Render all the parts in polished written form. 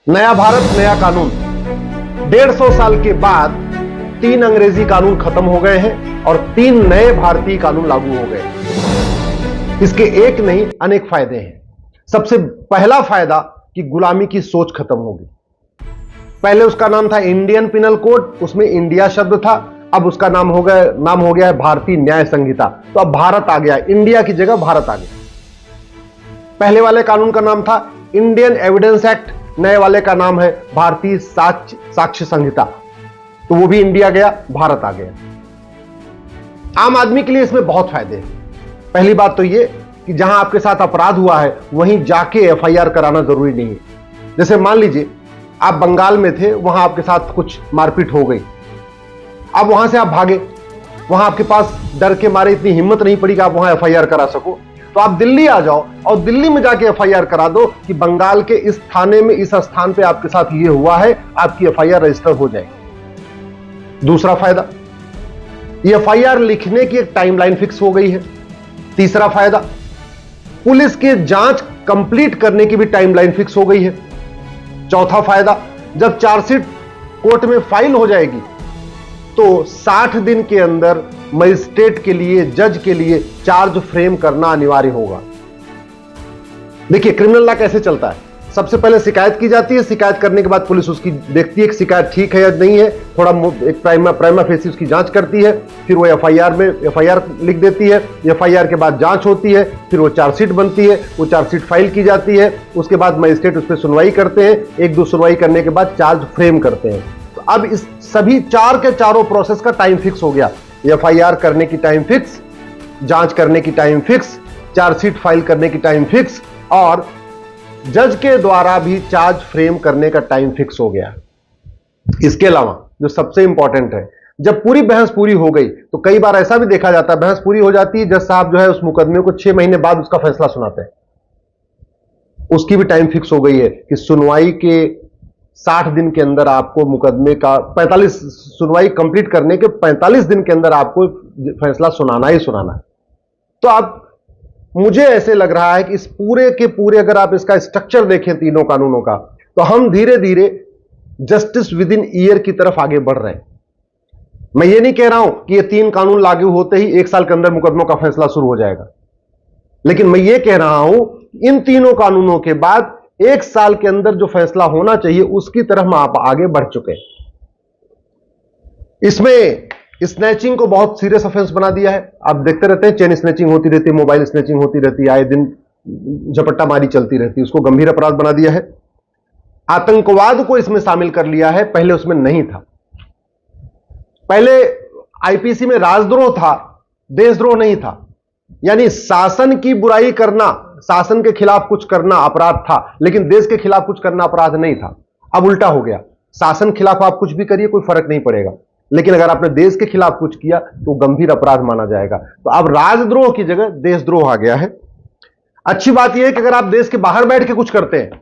नया भारत नया कानून। 150 साल के बाद 3 अंग्रेजी कानून खत्म हो गए हैं और 3 नए भारतीय कानून लागू हो गए। इसके एक नहीं अनेक फायदे हैं। सबसे पहला फायदा कि गुलामी की सोच खत्म होगी। पहले उसका नाम था इंडियन पिनल कोड, उसमें इंडिया शब्द था। अब उसका नाम हो गया है भारतीय न्याय संहिता। तो अब भारत आ गया, इंडिया की जगह भारत आ गया। पहले वाले कानून का नाम था इंडियन एविडेंस एक्ट, नए वाले का नाम है भारतीय साक्ष्य संहिता। तो वो भी इंडिया गया, भारत आ गया। आम आदमी के लिए इसमें बहुत फायदे हैं। पहली बात तो ये कि जहां आपके साथ अपराध हुआ है वहीं जाके एफआईआर कराना जरूरी नहीं है। जैसे मान लीजिए आप बंगाल में थे, वहां आपके साथ कुछ मारपीट हो गई, अब वहां से आप भागे, वहां आपके पास डर के मारे इतनी हिम्मत नहीं पड़ी कि आप वहां एफआईआर करा सको, तो आप दिल्ली आ जाओ और दिल्ली में जाके एफआईआर करा दो कि बंगाल के इस थाने में इस स्थान पे आपके साथ ये हुआ है, आपकी एफआईआर रजिस्टर हो जाएगी। दूसरा फायदा, ये एफआईआर लिखने की एक टाइमलाइन फिक्स हो गई है। तीसरा फायदा, पुलिस की जांच कंप्लीट करने की भी टाइमलाइन फिक्स हो गई है। चौथा फायदा, जब चार्जशीट कोर्ट में फाइल हो जाएगी तो 60 दिन के अंदर मजिस्ट्रेट के लिए, जज के लिए चार्ज फ्रेम करना अनिवार्य होगा। देखिए क्रिमिनल लॉ कैसे चलता है। सबसे पहले शिकायत की जाती है, शिकायत करने के बाद पुलिस उसकी देखती है कि शिकायत ठीक है या नहीं है, थोड़ा एक प्राइमा फेसी उसकी जांच करती है, फिर वो एफआईआर लिख देती है। एफआईआर के बाद जांच होती है, फिर वो चार्जशीट बनती है, वो चार्जशीट फाइल की जाती है। उसके बाद मजिस्ट्रेट उस पर सुनवाई करते हैं, 1-2 सुनवाई करने के बाद चार्ज फ्रेम करते हैं। तो अब इस सभी 4 के चारों प्रोसेस का टाइम फिक्स हो गया। एफआईआर करने की टाइम फिक्स, जांच करने की टाइम फिक्स, चार्जशीट फाइल करने की टाइम फिक्स और जज के द्वारा भी चार्ज फ्रेम करने का टाइम फिक्स हो गया। इसके अलावा जो सबसे इंपॉर्टेंट है, जब पूरी बहस पूरी हो गई तो कई बार ऐसा भी देखा जाता है, बहस पूरी हो जाती है, जज साहब जो है उस मुकदमे को 6 महीने बाद उसका फैसला सुनाते हैं। उसकी भी टाइम फिक्स हो गई है कि सुनवाई के 60 दिन के अंदर आपको मुकदमे का 45 सुनवाई कंप्लीट करने के 45 दिन के अंदर आपको फैसला सुनाना ही सुनाना है। तो आप, मुझे ऐसे लग रहा है कि इस पूरे के पूरे अगर आप इसका स्ट्रक्चर देखें तीनों कानूनों का, तो हम धीरे धीरे जस्टिस विद इन ईयर की तरफ आगे बढ़ रहे हैं। मैं ये नहीं कह रहा हूं कि ये 3 कानून लागू होते ही 1 साल के अंदर मुकदमों का फैसला शुरू हो जाएगा, लेकिन मैं ये कह रहा हूं इन तीनों कानूनों के बाद 1 साल के अंदर जो फैसला होना चाहिए उसकी तरफ आप आगे बढ़ चुके हैं। इसमें स्नैचिंग को बहुत सीरियस ऑफेंस बना दिया है। आप देखते रहते हैं चेन स्नैचिंग होती रहती है, मोबाइल स्नैचिंग होती रहती है, आए दिन झपट्टा मारी चलती रहती है, उसको गंभीर अपराध बना दिया है। आतंकवाद को इसमें शामिल कर लिया है, पहले उसमें नहीं था। पहले आईपीसी में राजद्रोह था, देशद्रोह नहीं था। यानी शासन की बुराई करना, शासन के खिलाफ कुछ करना अपराध था, लेकिन देश के खिलाफ कुछ करना अपराध नहीं था। अब उल्टा हो गया, शासन के खिलाफ आप कुछ भी करिए कोई फर्क नहीं पड़ेगा, लेकिन अगर आपने देश के खिलाफ कुछ किया तो गंभीर अपराध माना जाएगा। तो अब राजद्रोह की जगह देशद्रोह आ गया है। अच्छी बात यह है कि अगर आप देश के बाहर बैठ के कुछ करते हैं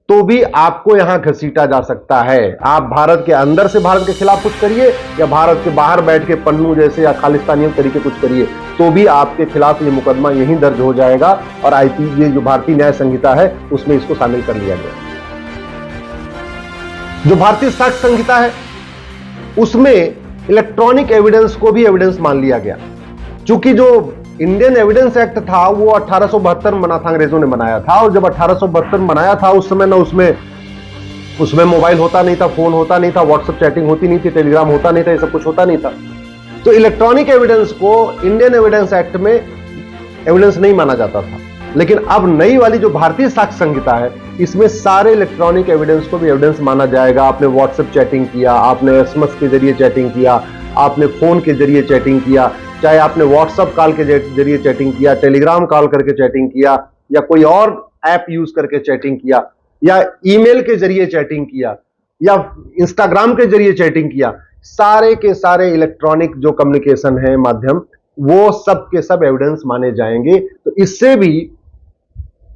तो भी आपको यहां घसीटा जा सकता है। आप भारत के अंदर से भारत के खिलाफ कुछ करिए या भारत के बाहर बैठ के पन्नू जैसे या खालिस्तानी तरीके कुछ करिए, तो भी आपके खिलाफ ये मुकदमा यहीं दर्ज हो जाएगा और ये जो भारतीय न्याय संहिता है उसमें इसको शामिल कर लिया गया। जो भारतीय साक्ष्य संहिता है उसमें इलेक्ट्रॉनिक एविडेंस को भी एविडेंस मान लिया गया। चूंकि जो इंडियन एविडेंस एक्ट था वो 1872 में बना था, अंग्रेजों ने बनाया था, और जब 1872 में बनाया था उस समय ना उसमें मोबाइल होता नहीं था, फोन होता नहीं था, व्हाट्सएप चैटिंग होती नहीं थी, टेलीग्राम होता नहीं था, ये सब कुछ होता नहीं था। तो इलेक्ट्रॉनिक एविडेंस को इंडियन एविडेंस एक्ट में एविडेंस नहीं माना जाता था। लेकिन अब नई वाली जो भारतीय साक्ष्य संहिता है इसमें सारे इलेक्ट्रॉनिक एविडेंस को भी एविडेंस माना जाएगा। आपने व्हाट्सएप चैटिंग किया, आपने एसएमएस के जरिए चैटिंग किया, आपने फोन के जरिए चैटिंग किया, चाहे आपने व्हाट्सएप कॉल के जरिए चैटिंग किया, टेलीग्राम कॉल करके चैटिंग किया, या कोई और ऐप यूज करके चैटिंग किया, या ईमेल के जरिए चैटिंग किया, या इंस्टाग्राम के जरिए चैटिंग किया, सारे के सारे इलेक्ट्रॉनिक जो कम्युनिकेशन है माध्यम, वो सब के सब एविडेंस माने जाएंगे। तो इससे भी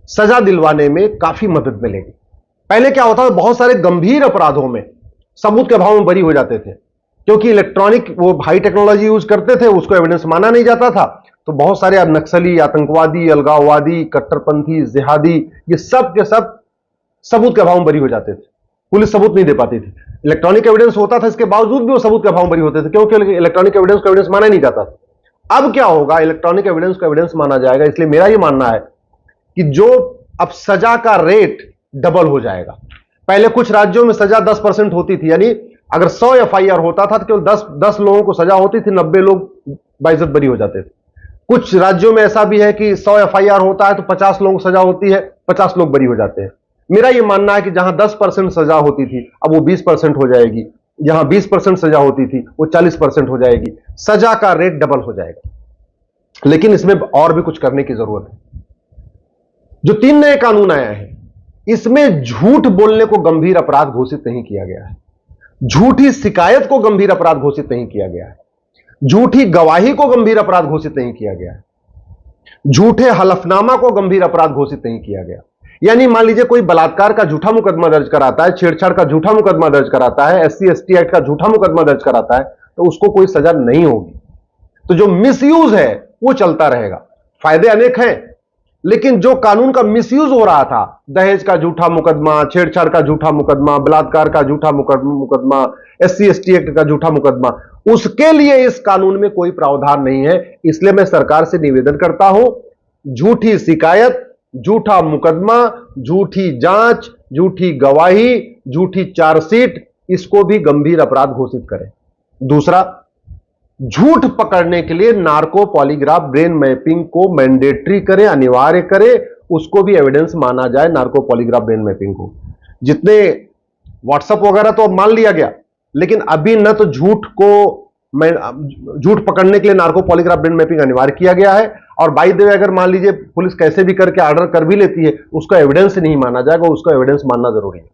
सजा दिलवाने में काफी मदद मिलेगी। पहले क्या होता था, बहुत सारे गंभीर अपराधों में सबूत के अभाव में बरी हो जाते थे, क्योंकि इलेक्ट्रॉनिक वो हाई टेक्नोलॉजी यूज करते थे, उसको एविडेंस माना नहीं जाता था। तो बहुत सारे नक्सली, आतंकवादी, अलगाववादी, कट्टरपंथी, जिहादी, ये सब के सब सबूत के अभाव में बरी हो जाते थे, पुलिस सबूत नहीं दे पाती थी। इलेक्ट्रॉनिक एविडेंस होता था, इसके बावजूद भी वो सबूत के अभाव में बरी होते थे, क्योंकि इलेक्ट्रॉनिक एविडेंस को एविडेंस माना ही नहीं जाता था। अब क्या होगा, इलेक्ट्रॉनिक एविडेंस को एविडेंस माना जाएगा। इसलिए मेरा यह मानना है कि जो अब सजा का रेट डबल हो जाएगा। पहले कुछ राज्यों में सजा 10% होती थी, यानी अगर 100 एफआईआर होता था तो केवल 10 लोगों को सजा होती थी, 90 लोग बाइज्जत बरी हो जाते थे। कुछ राज्यों में ऐसा भी है कि 100 एफआईआर होता है तो 50 लोगों को सजा होती है, 50 लोग बरी हो जाते हैं। मेरा यह मानना है कि जहां 10% सजा होती थी अब वो 20% हो जाएगी, जहां 20% सजा होती थी वो 40% हो जाएगी। सजा का रेट डबल हो जाएगा। लेकिन इसमें और भी कुछ करने की जरूरत है। जो 3 नए कानून आए हैं, इसमें झूठ बोलने को गंभीर अपराध घोषित नहीं किया गया है, झूठी शिकायत को गंभीर अपराध घोषित नहीं किया गया है, झूठी गवाही को गंभीर अपराध घोषित नहीं किया गया है, झूठे हलफनामा को गंभीर अपराध घोषित नहीं किया गया। यानी मान लीजिए कोई बलात्कार का झूठा मुकदमा दर्ज कराता है, छेड़छाड़ का झूठा मुकदमा दर्ज कराता है, SC/ST एक्ट का झूठा मुकदमा दर्ज कराता है, तो उसको कोई सजा नहीं होगी। तो जो मिसयूज है वो चलता रहेगा। फायदे अनेक हैं, लेकिन जो कानून का मिसयूज हो रहा था, दहेज का झूठा मुकदमा, छेड़छाड़ का झूठा मुकदमा, बलात्कार का झूठा मुकदमा, SC/ST एक्ट का झूठा मुकदमा, उसके लिए इस कानून में कोई प्रावधान नहीं है। इसलिए मैं सरकार से निवेदन करता हूं, झूठी शिकायत, झूठा मुकदमा, झूठी जांच, झूठी गवाही, झूठी चार्जशीट, इसको भी गंभीर अपराध घोषित करें। दूसरा, झूठ पकड़ने के लिए नार्को पॉलीग्राफ ब्रेन मैपिंग को मैंडेटरी करें, अनिवार्य करें, उसको भी एविडेंस माना जाए। नार्को पॉलीग्राफ ब्रेन मैपिंग को, जितने व्हाट्सएप वगैरह तो अब मान लिया गया, लेकिन अभी न तो झूठ पकड़ने के लिए नार्को पॉलीग्राफ ब्रेन मैपिंग अनिवार्य किया गया है, और बाई द वे अगर मान लीजिए पुलिस कैसे भी करके ऑर्डर कर भी लेती है, उसका एविडेंस नहीं माना जाएगा, उसका एविडेंस मानना जरूरी है।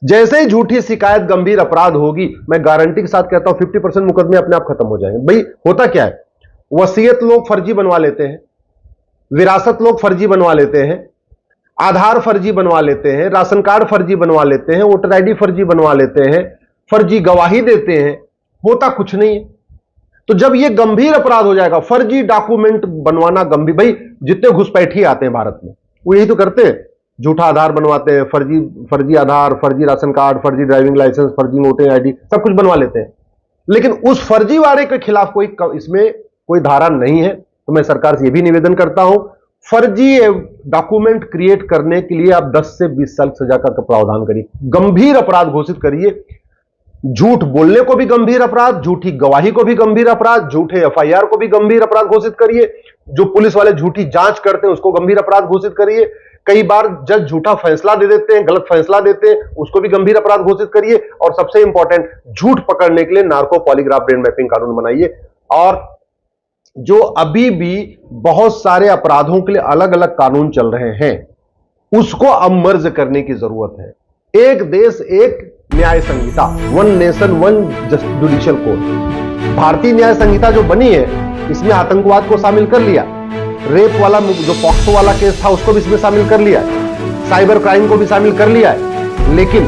जैसे ही झूठी शिकायत गंभीर अपराध होगी, मैं गारंटी के साथ कहता हूं 50% मुकदमे अपने आप खत्म हो जाएंगे। भाई होता क्या है, वसीयत लोग फर्जी बनवा लेते हैं, विरासत लोग फर्जी बनवा लेते हैं, आधार फर्जी बनवा लेते हैं, राशन कार्ड फर्जी बनवा लेते हैं, वोटर आईडी फर्जी बनवा लेते हैं, फर्जी गवाही देते हैं, होता कुछ नहीं है। तो जब यह गंभीर अपराध हो जाएगा, फर्जी डॉक्यूमेंट बनवाना गंभीर, भाई जितने घुसपैठी आते हैं भारत में वो यही तो करते हैं, झूठा आधार बनवाते हैं, फर्जी आधार, फर्जी राशन कार्ड, फर्जी ड्राइविंग लाइसेंस, फर्जी वोटर आईडी, सब कुछ बनवा लेते हैं। लेकिन उस फर्जी वाले के खिलाफ इसमें कोई धारा नहीं है। तो मैं सरकार से यह भी निवेदन करता हूं, फर्जी डॉक्यूमेंट क्रिएट करने के लिए आप 10 से 20 साल सजा का प्रावधान करिए, गंभीर अपराध घोषित करिए। झूठ बोलने को भी गंभीर अपराध, झूठी गवाही को भी गंभीर अपराध, झूठे एफआईआर को भी गंभीर अपराध घोषित करिए। जो पुलिस वाले झूठी जांच करते हैं उसको गंभीर अपराध घोषित करिए। कई बार जज झूठा फैसला दे देते हैं, गलत फैसला देते हैं, उसको भी गंभीर अपराध घोषित करिए। और सबसे इंपॉर्टेंट, झूठ पकड़ने के लिए नार्को पॉलीग्राफ ब्रेन मैपिंग कानून बनाइए। और जो अभी भी बहुत सारे अपराधों के लिए अलग अलग कानून चल रहे हैं, उसको अब मर्ज करने की जरूरत है। एक देश एक न्याय संहिता, one nation one judicial code. भारतीय न्याय संहिता जो बनी है, इसमें आतंकवाद को शामिल कर लिया, रेप वाला जो पॉक्सो वाला केस था उसको भी इसमें शामिल कर लिया, साइबर क्राइम को भी शामिल कर लिया है। लेकिन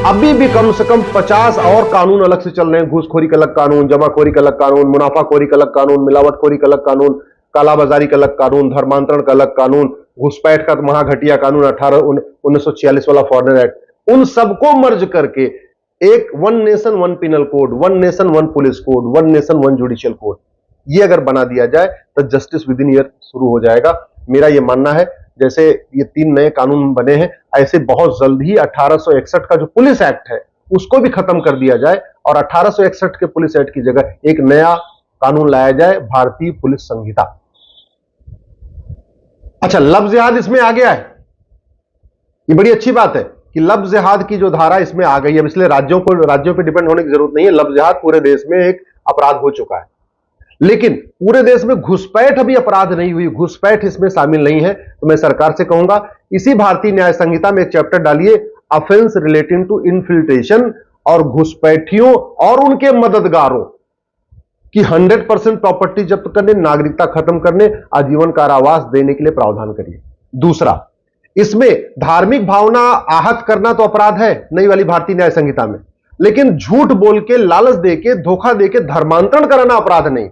अभी भी कम से कम 50 और कानून अलग से चल रहे हैं। घूसखोरी का अलग कानून, जमाखोरी का अलग कानून, मुनाफाखोरी का अलग कानून, मिलावटखोरी का अलग कानून, कालाबाजारी का अलग कानून, धर्मांतरण का अलग कानून, घुसपैठ का महाघटिया कानून 1946 वाला फॉरेनर एक्ट, उन सबको मर्ज करके एक one nation one penal code, one nation one police code, one nation one judicial code, ये अगर बना दिया जाए तो जस्टिस विद इन ईयर शुरू हो जाएगा। मेरा यह मानना है, जैसे ये 3 नए कानून बने हैं, ऐसे बहुत जल्द ही 1861 का जो पुलिस एक्ट है उसको भी खत्म कर दिया जाए और 1861 के पुलिस एक्ट की जगह एक नया कानून लाया जाए, भारतीय पुलिस संहिता। अच्छा, लफ्ज जिहाद इसमें आ गया है, ये बड़ी अच्छी बात है कि लफ्ज जिहाद की जो धारा इसमें आ गई है। इसलिए राज्यों पे डिपेंड होने की जरूरत नहीं है, लफ्ज जिहाद पूरे देश में एक अपराध हो चुका है। लेकिन पूरे देश में घुसपैठ अभी अपराध नहीं हुई, घुसपैठ इसमें शामिल नहीं है। तो मैं सरकार से कहूंगा, इसी भारतीय न्याय संहिता में एक चैप्टर डालिए, ऑफेंस रिलेटिंग टू इन्फिल्ट्रेशन, और घुसपैठियों और उनके मददगारों की 100% प्रॉपर्टी जब्त करने, नागरिकता खत्म करने, आजीवन कारावास देने के लिए प्रावधान करिए। दूसरा, इसमें धार्मिक भावना आहत करना तो अपराध है नई वाली भारतीय न्याय संहिता में, लेकिन झूठ बोल के, लालच देके, धोखा देके धर्मांतरण कराना अपराध नहीं।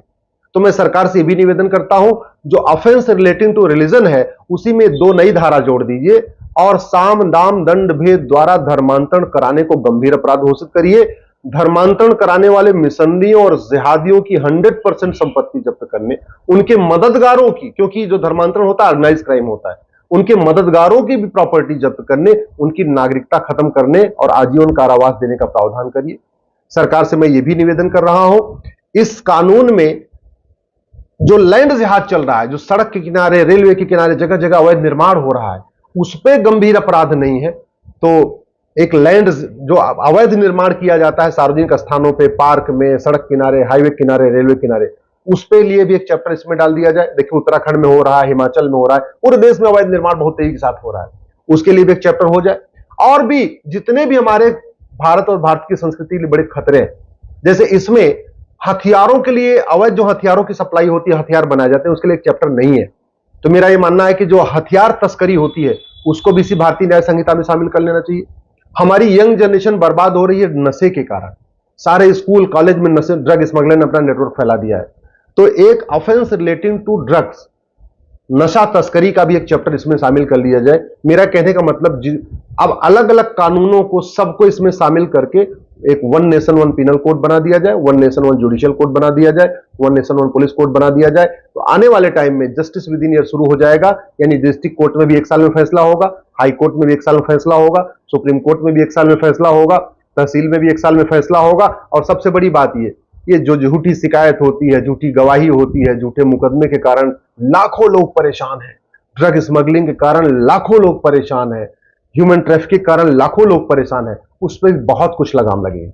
तो मैं सरकार से भी निवेदन करता हूं, जो ऑफेंस रिलेटिंग टू रिलीजन है उसी में 2 नई धारा जोड़ दीजिए, और साम दाम दंड भेद द्वारा धर्मांतरण कराने को गंभीर अपराध घोषित करिए। धर्मांतरण कराने वाले मिशनरियों और जिहादियों की 100% संपत्ति जब्त करने, उनके मददगारों की, क्योंकि जो धर्मांतरण होता है ऑर्गेनाइज क्राइम होता है, उनके मददगारों की भी प्रॉपर्टी जब्त करने, उनकी नागरिकता खत्म करने और आजीवन कारावास देने का प्रावधान करिए। सरकार से मैं यह भी निवेदन कर रहा हूं, इस कानून में जो लैंड जिहाद चल रहा है, जो सड़क के किनारे, रेलवे के किनारे जगह जगह अवैध निर्माण हो रहा है, उस पर गंभीर अपराध नहीं है। तो एक लैंड जो अवैध निर्माण किया जाता है सार्वजनिक स्थानों पे, पार्क में, सड़क किनारे, हाईवे किनारे, रेलवे किनारे, उस पे लिए भी एक चैप्टर इसमें डाल दिया जाए। देखिए उत्तराखंड में हो रहा है, हिमाचल में हो रहा है, पूरे देश में अवैध निर्माण बहुत तेजी के साथ हो रहा है, उसके लिए भी एक चैप्टर हो जाए। और भी जितने भी हमारे भारत और भारत की संस्कृति के लिए बड़े खतरे हैं, जैसे इसमें हथियारों के लिए, अवैध जो हथियारों की सप्लाई होती है, हथियार बनाए जाते हैं, उसके लिए एक चैप्टर नहीं है। तो मेरा यह मानना है कि जो हथियार तस्करी होती है उसको भी इसी भारतीय न्याय संहिता में शामिल कर लेना चाहिए। हमारी यंग जनरेशन बर्बाद हो रही है नशे के कारण। सारे स्कूल कॉलेज में नशे, ड्रग स्मगलर ने अपना नेटवर्क फैला दिया है। तो एक ऑफेंस रिलेटिंग टू ड्रग्स, नशा तस्करी का भी एक चैप्टर इसमें शामिल कर लिया जाए। मेरा कहने का मतलब अब अलग अलग कानूनों को सबको इसमें शामिल करके एक one nation one penal code बना दिया जाए, one nation one judicial code बना दिया जाए, one nation one police code बना दिया जाए। तो आने वाले टाइम में जस्टिस विद इन ईयर शुरू हो जाएगा, यानी डिस्ट्रिक्ट कोर्ट में भी 1 साल में फैसला होगा, हाई कोर्ट में भी 1 साल में फैसला होगा, सुप्रीम कोर्ट में भी 1 साल में फैसला होगा, तहसील में भी 1 साल में फैसला होगा। और सबसे बड़ी बात ये जो झूठी शिकायत होती है, झूठी गवाही होती है, झूठे मुकदमे के कारण लाखों लोग परेशान हैं, ड्रग स्मगलिंग के कारण लाखों लोग परेशान हैं, ह्यूमन ट्रैफिकिंग के कारण लाखों लोग परेशान हैं, उस पर बहुत कुछ लगाम लगेगी।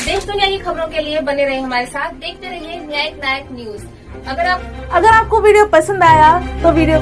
देश दुनिया की खबरों के लिए बने रहे हमारे साथ, देखते रहिए न्यायिक नायक न्यूज। अगर आपको वीडियो पसंद आया तो वीडियो